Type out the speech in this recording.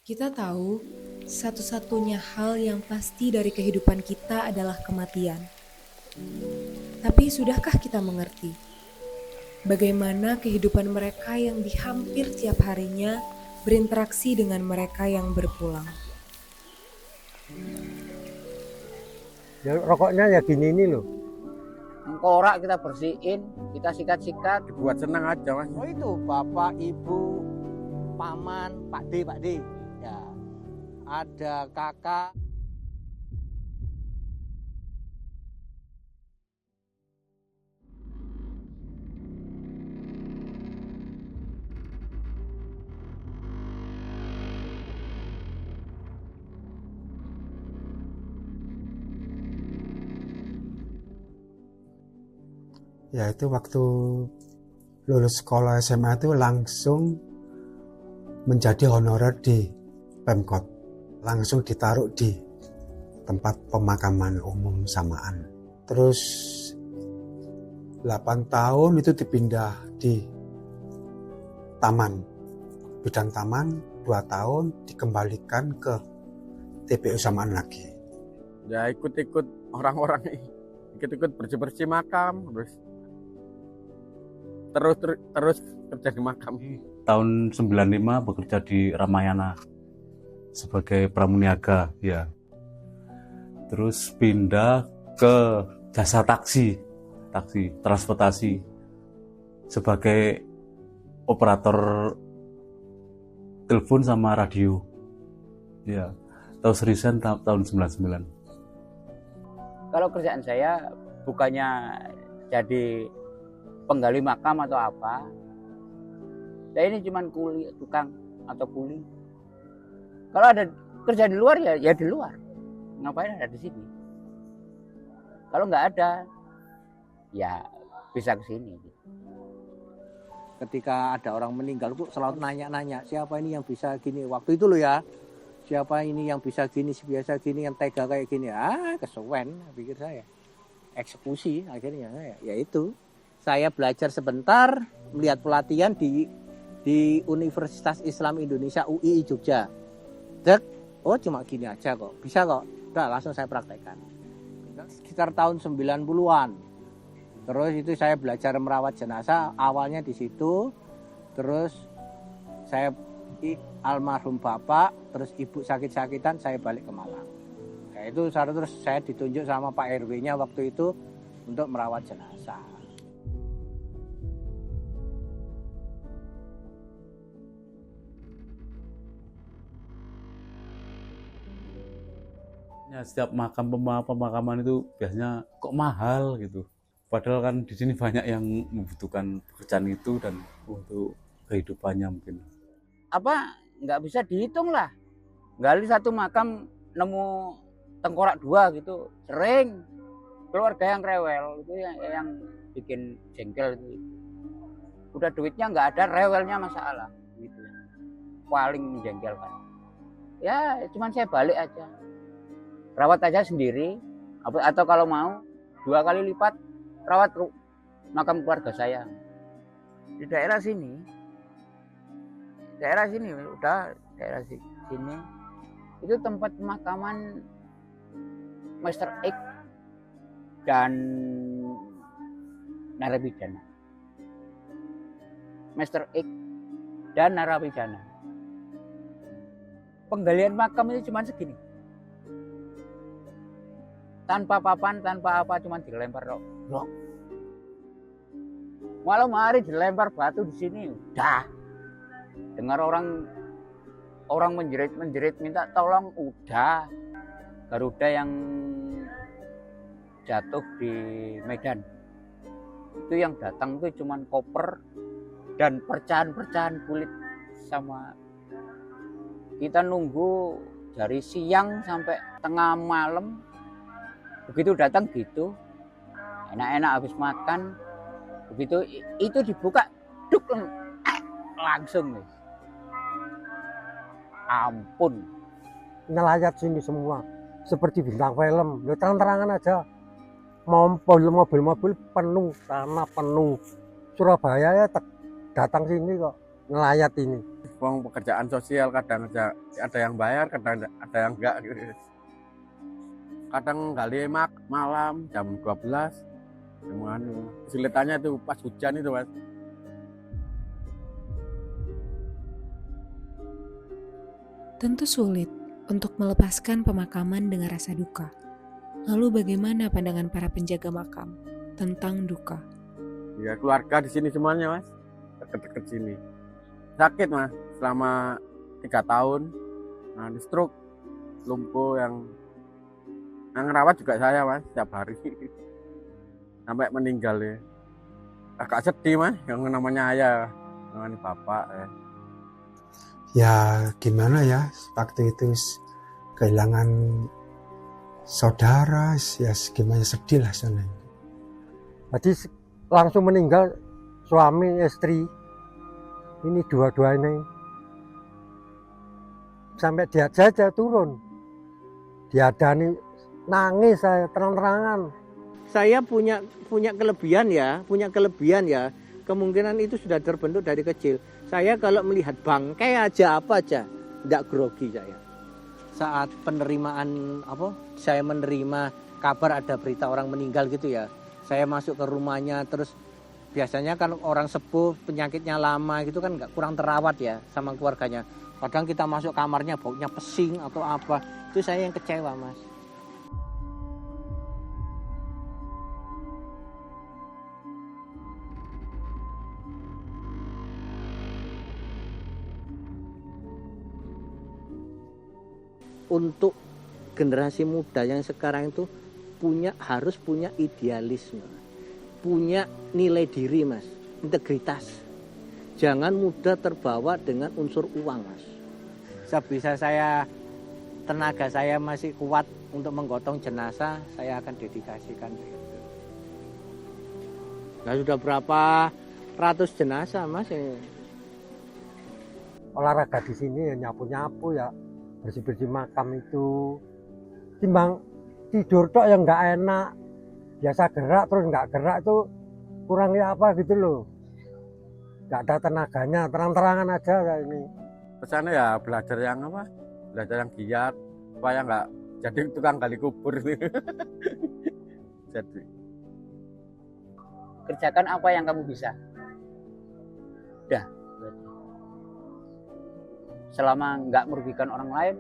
Kita tahu, satu-satunya hal yang pasti dari kehidupan kita adalah kematian. Tapi sudahkah kita mengerti bagaimana kehidupan mereka yang di hampir tiap harinya berinteraksi dengan mereka yang berpulang? Ya, rokoknya ya gini ini loh. Korak kita bersihin, kita sikat-sikat. Buat senang aja mas. Oh itu bapak, ibu, paman, pak D, ya ada kakak. Ya itu waktu lulus sekolah SMA itu langsung menjadi honorer di Pemkot. Langsung ditaruh di tempat pemakaman umum Samaan. Terus 8 tahun itu dipindah di taman. Bidang taman 2 tahun dikembalikan ke TPU Samaan lagi. Ya ikut-ikut orang-orang, ikut-ikut bersih-bersih makam, terus kerja di makam. Tahun 95 bekerja di Ramayana sebagai pramuniaga ya. Terus pindah ke jasa taksi transportasi sebagai operator telepon sama radio. Ya, tahu seriusan tahun 99. Kalau kerjaan saya bukannya jadi penggali makam atau apa. Saya ini cuma kuli, tukang atau kuli. Kalau ada kerja di luar ya di luar. Ngapain ada di sini? Kalau nggak ada, ya bisa ke sini. Ketika ada orang meninggal tuh selalu nanya-nanya siapa ini yang bisa gini waktu itu loh ya, siapa ini yang bisa gini, biasa gini, yang tega kayak gini. Kesuwen pikir saya, eksekusi akhirnya. Ya itu, saya belajar sebentar, melihat pelatihan di Universitas Islam Indonesia UII Jogja. Oh cuma gini aja kok, bisa kok. Udah langsung saya praktekkan. Sekitar tahun 90-an. Terus itu saya belajar merawat jenazah, awalnya di situ. Terus saya almarhum bapak, terus ibu sakit-sakitan, saya balik ke Malang. Ya itu terus saya ditunjuk sama Pak RW-nya waktu itu untuk merawat jenazah. Ya, setiap pemakaman itu biasanya kok mahal gitu. Padahal kan di sini banyak yang membutuhkan pekerjaan itu dan untuk kehidupannya mungkin. Apa nggak bisa dihitung lah. Gali satu makam nemu tengkorak 2 gitu, sering. Keluarga yang rewel itu yang bikin jengkel itu. Udah duitnya nggak ada, rewelnya masalah gitu. Paling menjengkelkan. Ya cuman saya balik aja. Rawat aja sendiri, atau kalau mau 2 kali lipat rawat makam keluarga saya di daerah sini udah daerah sini itu tempat pemakaman Master X dan narapidana. Master X dan narapidana. Penggalian makam itu cuma segini. Tanpa papan, tanpa apa, cuma dilempar blok. Malam hari dilempar batu di sini, udah. Dengar orang menjerit minta tolong, udah. Garuda yang jatuh di Medan. Itu yang datang itu cuma koper dan pecahan-pecahan kulit sama. Kita nunggu dari siang sampai tengah malam. Begitu datang gitu, enak-enak habis makan, begitu itu dibuka, duk langsung nih. Ampun. Ngelayat sini semua, seperti bintang film. Ya terang-terangan aja. Mobil-mobil penuh, tanah penuh. Surabaya ya datang sini kok. ngelayat ini. Uang pekerjaan sosial kadang ada yang bayar, kadang ada yang enggak gitu. Kadang kali malam jam 12 kesulitannya itu pas hujan itu Mas. Tentu sulit untuk melepaskan pemakaman dengan rasa duka. Lalu bagaimana pandangan para penjaga makam tentang duka? Ya keluarga di sini semuanya Mas, deket-deket sini. Sakit Mas, selama 3 tahun. Nah, di stroke, lumpuh yang ngerawat juga saya Mas, setiap hari. Sampai meninggal ya. Agak sedih Mas, yang namanya ayah, namanya bapak ya. Ya gimana ya, waktu itu kehilangan saudara, ya gimana, sedih lah sana. Jadi langsung meninggal suami istri. Ini dua-duanya. Sampai dia saja turun. Diadani, nangis saya terang-terangan. Saya punya kelebihan ya. Kemungkinan itu sudah terbentuk dari kecil. Saya kalau melihat bangkai aja apa aja, tidak grogi saya. Saat penerimaan saya menerima kabar ada berita orang meninggal gitu ya. Saya masuk ke rumahnya, terus biasanya kan orang sepuh penyakitnya lama gitu kan nggak kurang terawat ya sama keluarganya. Kadang kita masuk kamarnya baunya pesing atau apa, itu saya yang kecewa Mas. Untuk generasi muda yang sekarang itu harus punya idealisme, punya nilai diri Mas, integritas. Jangan mudah terbawa dengan unsur uang Mas. Sebisa tenaga saya masih kuat untuk menggotong jenazah, saya akan dedikasikan. Nah sudah berapa ratus jenazah Mas? Olahraga di sini ya nyapu-nyapu ya, bersih-bersih makam itu. Timbang tidur tok yang nggak enak, biasa gerak terus nggak gerak itu kurangnya apa gitu loh. Nggak ada tenaganya, terang-terangan aja kayak ini. Pesannya ya belajar yang giat supaya nggak jadi tukang gali kubur. Jadi Kerjakan apa yang kamu bisa. Udah. Selama nggak merugikan orang lain,